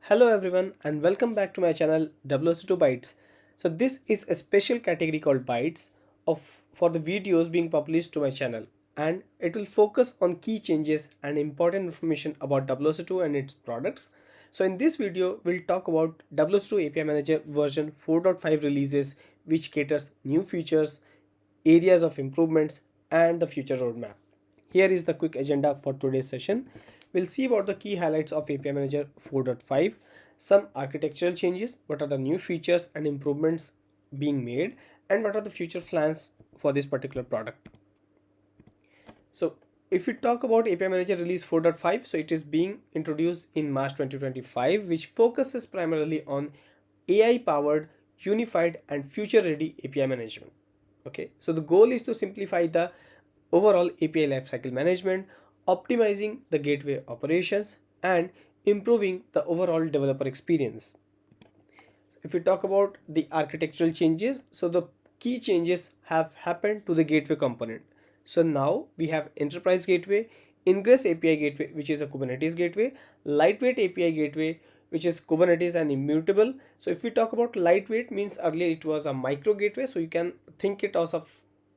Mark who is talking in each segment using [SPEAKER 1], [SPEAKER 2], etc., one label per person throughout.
[SPEAKER 1] Hello everyone and welcome back to my channel WS2 Bytes. So this is a special category called Bytes for the videos being published to my channel, and it will focus on key changes and important information about WS2 and its products. So in this video we'll talk about WS2 API Manager version 4.5 releases, which caters new features, areas of improvements and the future roadmap. Here is the quick agenda for today's session. We'll see about the key highlights of API Manager 4.5, some architectural changes, what are the new features and improvements being made, and what are the future plans for this particular product. So if we talk about API Manager release 4.5, so it is being introduced in March 2025, which focuses primarily on AI powered, unified and future ready API management. Okay, so the goal is to simplify the overall API lifecycle management, optimizing the gateway operations and improving the overall developer experience. If we talk about the architectural changes, so the key changes have happened to the gateway component. So now we have enterprise gateway, ingress API gateway, which is a Kubernetes gateway, lightweight API gateway, which is Kubernetes and immutable. So if we talk about lightweight, means earlier it was a micro gateway, so you can think it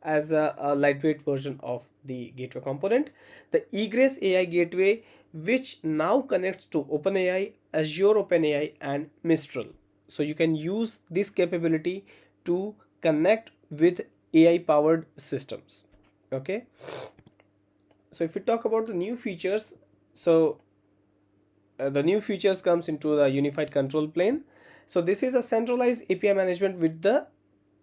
[SPEAKER 1] as a lightweight version of the gateway component. The egress AI gateway, which now connects to OpenAI, Azure OpenAI and Mistral. So you can use this capability to connect with AI powered systems. Okay, so if we talk about the new features, so the new features comes into the unified control plane. So this is a centralized API management with the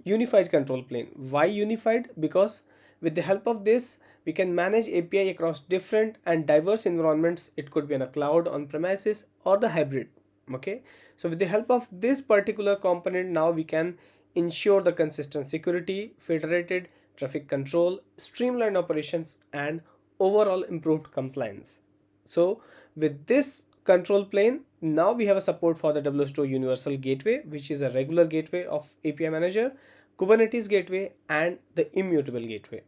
[SPEAKER 1] unified control plane. Why unified? Because with the help of this we can manage API across different and diverse environments. It could be on a cloud, on premises or the hybrid. Okay, so with the help of this particular component, now we can ensure the consistent security, federated traffic control, streamlined operations and overall improved compliance. So with this control plane, now we have a support for the WSO Universal Gateway, which is a regular gateway of API Manager, Kubernetes Gateway and the immutable gateway.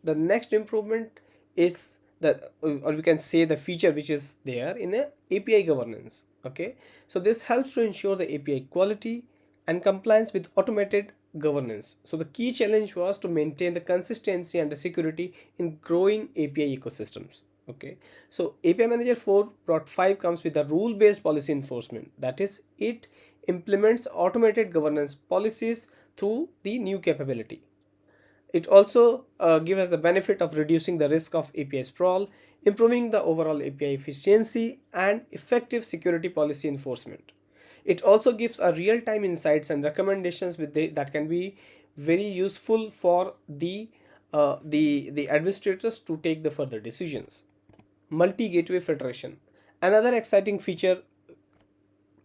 [SPEAKER 1] The next improvement is the, or we can say the feature which is there in a API governance. Okay, so this helps to ensure the API quality and compliance with automated governance. So the key challenge was to maintain the consistency and the security in growing API ecosystems. Okay, so API Manager 4.5 comes with a rule based policy enforcement. That is, it implements automated governance policies through the new capability. It also gives us the benefit of reducing the risk of API sprawl, improving the overall API efficiency and effective security policy enforcement. It also gives a real-time insights and recommendations that can be very useful for the administrators to take the further decisions. Multi-gateway federation. Another exciting feature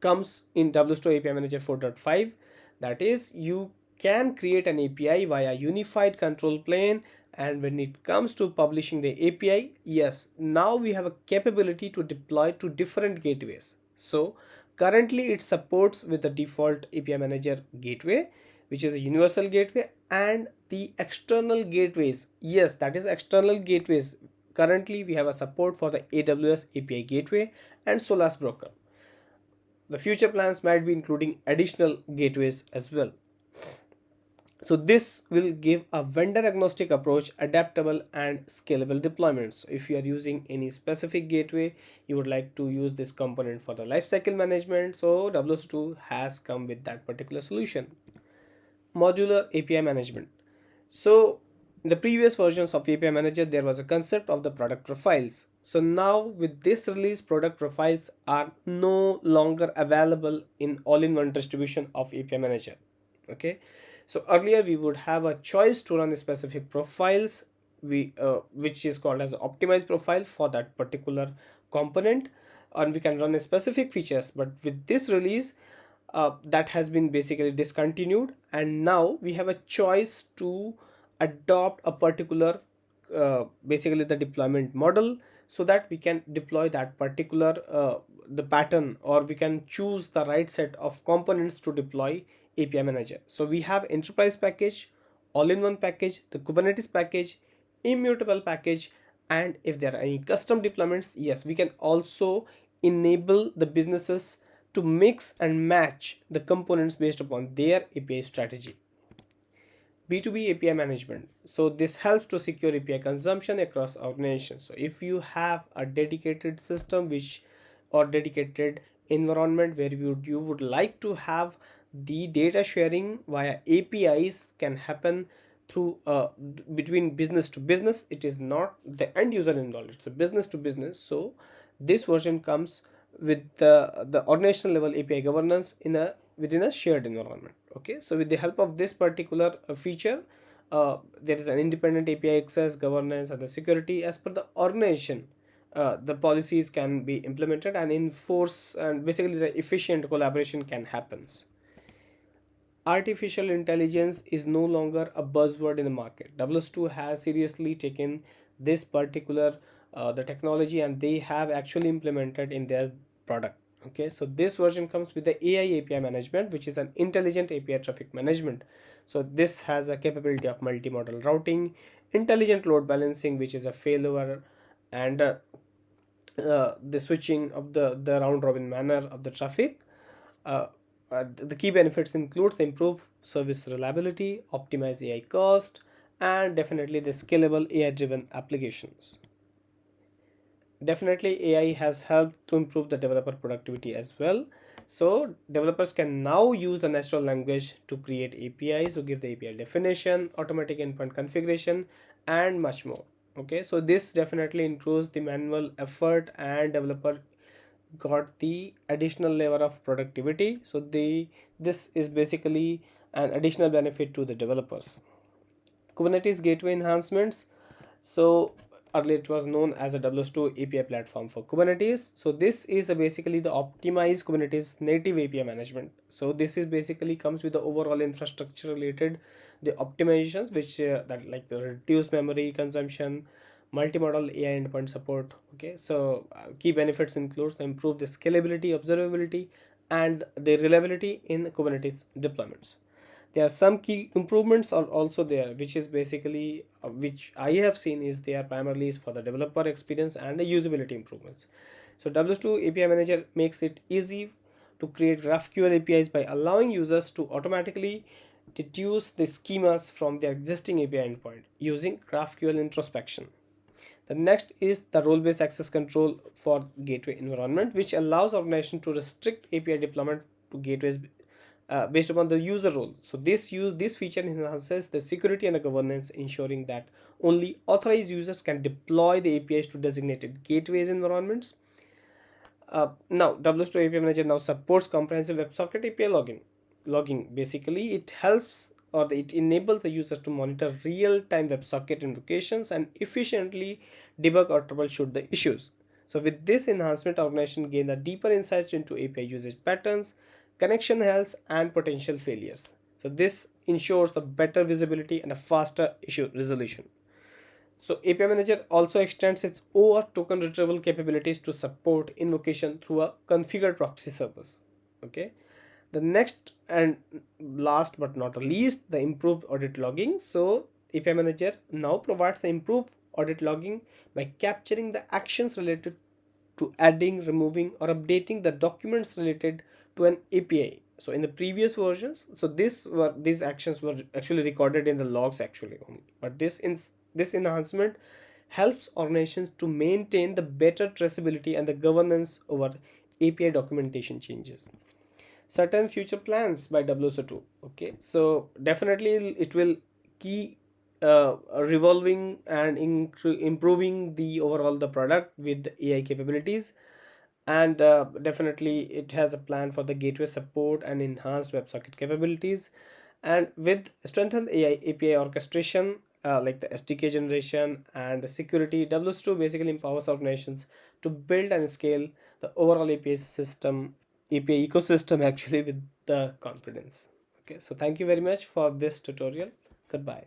[SPEAKER 1] comes in WSO API Manager 4.5, that is, you can create an API via unified control plane, and when it comes to publishing the API, yes, now we have a capability to deploy to different gateways. So currently it supports with the default API Manager gateway, which is a universal gateway, and the external gateways. Yes, that is external gateways. Currently we have a support for the AWS API gateway and Solas broker. The future plans might be including additional gateways as well. So this will give a vendor agnostic approach, adaptable and scalable deployments. So if you are using any specific gateway, you would like to use this component for the lifecycle management, so WS2 has come with that particular solution. Modular API management. So in the previous versions of API Manager, there was a concept of the product profiles. So now with this release, product profiles are no longer available in all-in-one distribution of API Manager. Okay, so earlier we would have a choice to run specific profiles, which is called as optimized profile for that particular component, and we can run a specific features. But with this release, that has been basically discontinued, and now we have a choice to adopt a particular basically the deployment model, so that we can deploy that particular the pattern, or we can choose the right set of components to deploy API Manager. So we have enterprise package, all-in-one package, the Kubernetes package, immutable package, and if there are any custom deployments, yes, we can also enable the businesses to mix and match the components based upon their API strategy. B2B API management. So this helps to secure API consumption across organizations. So if you have a dedicated system which or dedicated environment where you would like to have the data sharing via APIs can happen through between business to business. It is not the end user involved, it's a business to business. So this version comes with the organizational level API governance within a shared environment. Okay, so with the help of this particular feature, there is an independent API access, governance, and the security as per the organization. The policies can be implemented and enforce, and basically the efficient collaboration can happen. Artificial intelligence is no longer a buzzword in the market. WS2 has seriously taken this particular the technology, and they have actually implemented in their product. Okay, so this version comes with the AI API management, which is an intelligent API traffic management. So this has a capability of multi-modal routing, intelligent load balancing, which is a failover, and the switching of the round robin manner of the traffic. The key benefits include the improved service reliability, optimize AI cost, and definitely the scalable AI driven applications. Definitely AI has helped to improve the developer productivity as well. So developers can now use the natural language to create APIs, to give the API definition, automatic endpoint configuration, and much more. Okay, so this definitely improves the manual effort, and developer got the additional layer of productivity. So this is basically an additional benefit to the developers. Kubernetes gateway enhancements. So earlier it was known as a WS2 API platform for Kubernetes. So this is basically the optimized Kubernetes native API management. So this is basically comes with the overall infrastructure related the optimizations, which that like the reduced memory consumption, multimodal AI endpoint support. Okay, so key benefits includes the improve the scalability, observability, and the reliability in Kubernetes deployments. There are some key improvements are also there, which is basically which I have seen is they are primarily is for the developer experience and the usability improvements. So WS2 API manager makes it easy to create GraphQL APIs by allowing users to automatically deduce the schemas from their existing API endpoint using GraphQL introspection. The next is the role-based access control for gateway environment, which allows organization to restrict API deployment to gateways based upon the user role. So this feature enhances the security and the governance, ensuring that only authorized users can deploy the APIs to designated gateways environments. Now WS2 API Manager now supports comprehensive WebSocket API logging. Basically, it helps or it enables the user to monitor real-time WebSocket invocations and efficiently debug or troubleshoot the issues. So with this enhancement, organization gain a deeper insights into API usage patterns, connection health, and potential failures. So this ensures the better visibility and a faster issue resolution. So API Manager also extends its OAuth token retrieval capabilities to support invocation through a configured proxy service. Okay. The next and last but not least, the improved audit logging. So API Manager now provides the improved audit logging by capturing the actions related to adding, removing, or updating the documents related to an API. So in the previous versions, so these actions were actually recorded in the logs actually only, but this enhancement helps organizations to maintain the better traceability and the governance over API documentation changes. Certain future plans by WSO2. Okay, so definitely it will key revolving and improving the overall the product with AI capabilities, and definitely it has a plan for the gateway support and enhanced WebSocket capabilities, and with strengthened AI API orchestration like the SDK generation and the security. WS2 basically empowers organizations to build and scale the overall API ecosystem actually with the confidence. Okay, so thank you very much for this tutorial. Goodbye.